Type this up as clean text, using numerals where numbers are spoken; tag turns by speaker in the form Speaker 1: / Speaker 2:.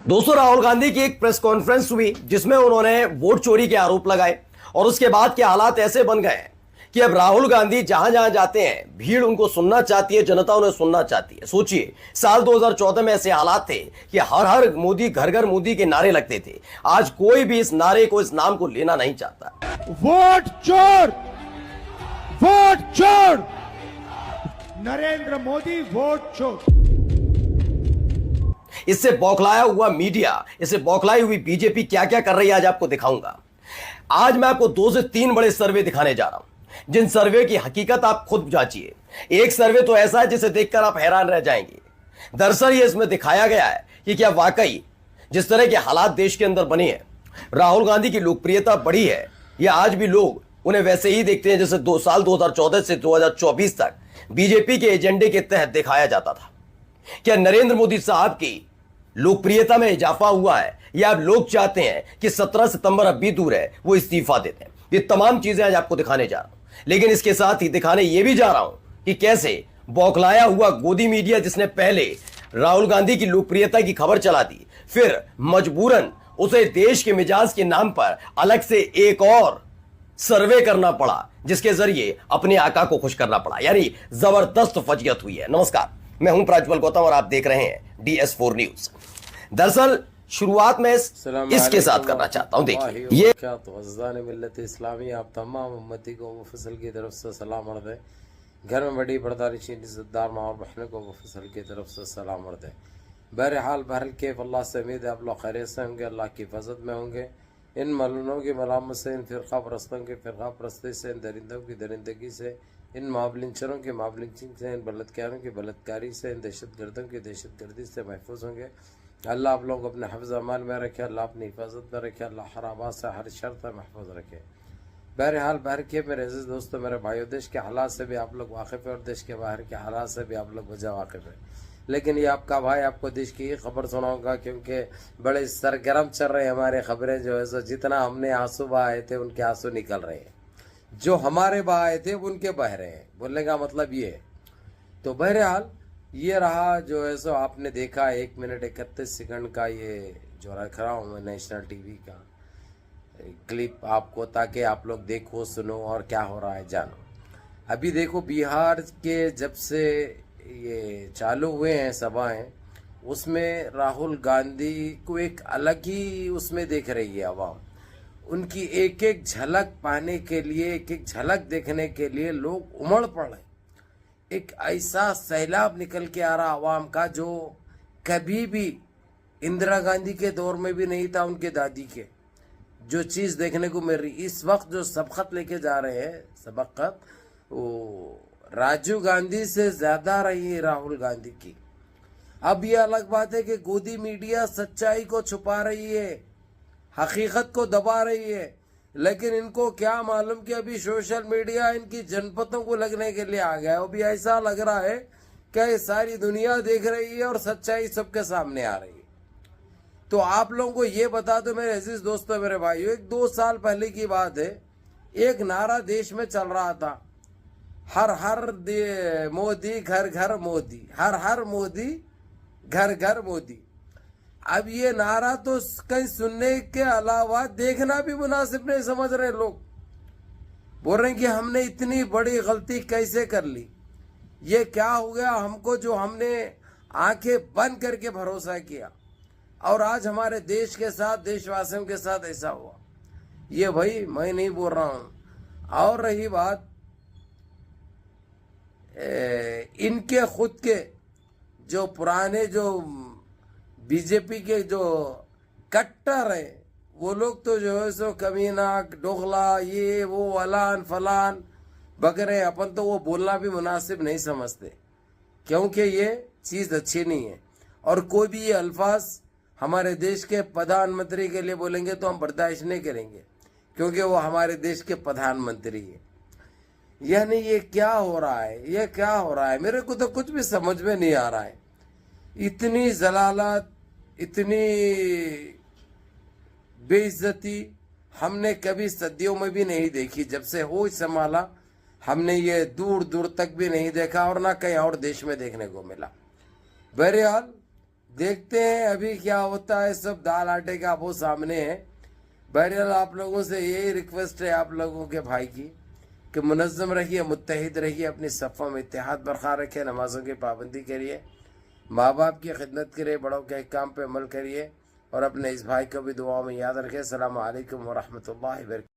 Speaker 1: दोस्तों, राहुल गांधी की एक प्रेस कॉन्फ्रेंस हुई जिसमें उन्होंने वोट चोरी के आरोप लगाए और उसके बाद के हालात ऐसे बन गए हैं कि अब राहुल गांधी जहां जहां जाते हैं भीड़ उनको सुनना चाहती है, जनता उन्हें सुनना चाहती है। सोचिए, साल 2014 में ऐसे हालात थे कि हर हर मोदी, घर घर मोदी के नारे लगते थे। आज कोई भी इस नारे को, इस नाम को लेना नहीं चाहता।
Speaker 2: वोट चोर, वोट चोर, नरेंद्र मोदी वोट चोर।
Speaker 1: इससे बौखलाया हुआ मीडिया, इससे बौखलाई हुई बीजेपी क्या क्या कर रही है आज आपको दिखाऊंगा। आज मैं आपको 2 से 3 बड़े सर्वे दिखाने जा रहा हूं, जिन सर्वे की हकीकत आप खुद जांचिए। एक सर्वे तो ऐसा है जिसे देखकर आप हैरान रह जाएंगे। दरअसल ये इसमें दिखाया गया है कि क्या वाकई जिस तरह के हालात देश के अंदर बने हैं, राहुल गांधी की लोकप्रियता बढ़ी है या आज भी लोग उन्हें वैसे ही देखते हैं जैसे 2014 से 2024 तक बीजेपी के एजेंडे के तहत दिखाया जाता था। क्या नरेंद्र मोदी साहब की लोकप्रियता में इजाफा हुआ है या अब लोग चाहते हैं कि 17 सितंबर अब भी दूर है, वो इस्तीफा देते हैं? ये तमाम चीजें आज आपको दिखाने जा रहा हूं, लेकिन इसके साथ ही दिखाने ये भी जा रहा हूं कि कैसे बौखलाया हुआ गोदी मीडिया, जिसने पहले राहुल गांधी की लोकप्रियता की खबर चला दी, फिर मजबूरन उसे देश के मिजाज के नाम पर अलग से एक और सर्वे करना पड़ा, जिसके जरिए अपने आका को खुश करना पड़ा। यानी जबरदस्त फजीयत हुई है। नमस्कार, मैं हूं प्राज्वल गौतम और आप देख रहे हैं DS4 न्यूज। दरअसल शुरुआत में इसके साथ करना चाहता हूं। देखिए, ये
Speaker 3: क्या तो अज़ान मिल्लत इस्लामी आप तमाम उम्मती को मुफसल की तरफ से सलाम अर्ज़ है। घर में बड़ी बर्दारिशीन इज़्ज़तदार माँ और बहनों को मुफसल की तरफ से सलाम अर्ज़ है। बहरहाल बहर के अल्लाह से उम्मीद है आप लोग खैरियत से होंगे, अल्लाह की हिफाजत में होंगे। इन मलूनों की मलामत से, इन फ़िरक़ा परस्तों की फ़िरक़ा परस्ती से, इन दरिंदों की दरिंदगी से, इन माबलिंचरों की माबलिंचिंग से, इन बलात्कारियों की बलात्कारी से, इन दहशतगर्दों की दहशतगर्दी से महफूज होंगे। अल्लाह आप लोगों को अपने हिफ्ज़ अमान में रखे, अल्लाह अपनी हिफाजत में रखे, अल्लाह हर आवाज़ से, हर शर से महफूज रखे। बहरहाल बहर के मेरे अज़ीज़ दोस्तों, मेरे भाइयों, देश के हालात से भी आप लोग वाकिफ़ है और देश के बाहर के हालात से भी आप लोग वजह वाकिफ़ है। लेकिन ये आपका भाई आपको देश की ये खबर सुनाऊंगा क्योंकि बड़े सरगर्म चल रहे हैं हमारे खबरें। जो है सो जितना हमने आंसू बहाए थे उनके आंसू निकल रहे हैं, जो हमारे बहाए थे उनके बह रहे हैं। बोलने का मतलब ये है। तो बहरहाल ये रहा, जो है सो आपने देखा 1 मिनट 31 सेकंड का ये जो रख रहा हूँ मैं नेशनल टीवी का क्लिप आपको, ताकि आप लोग देखो, सुनो और क्या हो रहा है जानो। अभी देखो, बिहार के जब से ये चालू हुए हैं सभाएं, उसमें राहुल गांधी को एक अलग ही उसमें देख रही है आवाम। उनकी एक एक झलक पाने के लिए, एक एक झलक देखने के लिए लोग उमड़ पड़े। एक ऐसा सैलाब निकल के आ रहा आवाम का जो कभी भी इंदिरा गांधी के दौर में भी नहीं था। उनके दादी के जो चीज़ देखने को मिल रही इस वक्त, जो सबकत लेके जा रहे हैं, सबकत वो राजीव गांधी से ज्यादा रही है राहुल गांधी की। अब ये अलग बात है कि गोदी मीडिया सच्चाई को छुपा रही है, हकीकत को दबा रही है, लेकिन इनको क्या मालूम कि अभी सोशल मीडिया इनकी जनपदों को लगने के लिए आ गया है। अभी ऐसा लग रहा है कि सारी दुनिया देख रही है और सच्चाई सबके सामने आ रही है। तो आप लोगों को ये बता दो मेरे अजीज दोस्तों, मेरे भाइयों, 1-2 साल पहले की बात है, एक नारा देश में चल रहा था, हर हर मोदी घर घर मोदी, हर हर मोदी घर घर मोदी। अब ये नारा तो कहीं सुनने के अलावा देखना भी मुनासिब नहीं समझ रहे लोग। बोल रहे हैं कि हमने इतनी बड़ी गलती कैसे कर ली, ये क्या हो गया हमको, जो हमने आंखें बंद करके भरोसा किया और आज हमारे देश के साथ, देशवासियों के साथ ऐसा हुआ। ये भाई मैं नहीं बोल रहा हूं। और रही बात इनके खुद के जो पुराने जो बीजेपी के जो कट्टर हैं, वो लोग तो जो है सो कमीना, डोगला, ये वो अलान फलान वगैरह, अपन तो वो बोलना भी मुनासिब नहीं समझते क्योंकि ये चीज़ अच्छी नहीं है। और कोई भी ये अल्फाज हमारे देश के प्रधानमंत्री के लिए बोलेंगे तो हम बर्दाश्त नहीं करेंगे, क्योंकि वो हमारे देश के प्रधानमंत्री है। यानी ये क्या हो रहा है, ये क्या हो रहा है, मेरे को तो कुछ भी समझ में नहीं आ रहा है। इतनी जलालत, इतनी बेइज्जती हमने कभी सदियों में भी नहीं देखी। जब से होश संभाला हमने ये दूर दूर तक भी नहीं देखा और ना कहीं और देश में देखने को मिला। बहरहाल देखते हैं अभी क्या होता है। सब दाल आटे का वो सामने है। बहरहाल आप लोगों से यही रिक्वेस्ट है आप लोगों के भाई की कि मुनज़्ज़म रहिए, मुत्तहिद रहिए, अपनी सफ़ों में इत्तेहाद बरकरार रखिए, नमाज़ों की पाबंदी करिए, माँ बाप की खिदमत करिए, बड़ों के अहकाम पे अमल करिए और अपने इस भाई को भी दुआओं में याद रखें। अस्सलामु अलैकुम व रहमतुल्लाहि व बरकातहू।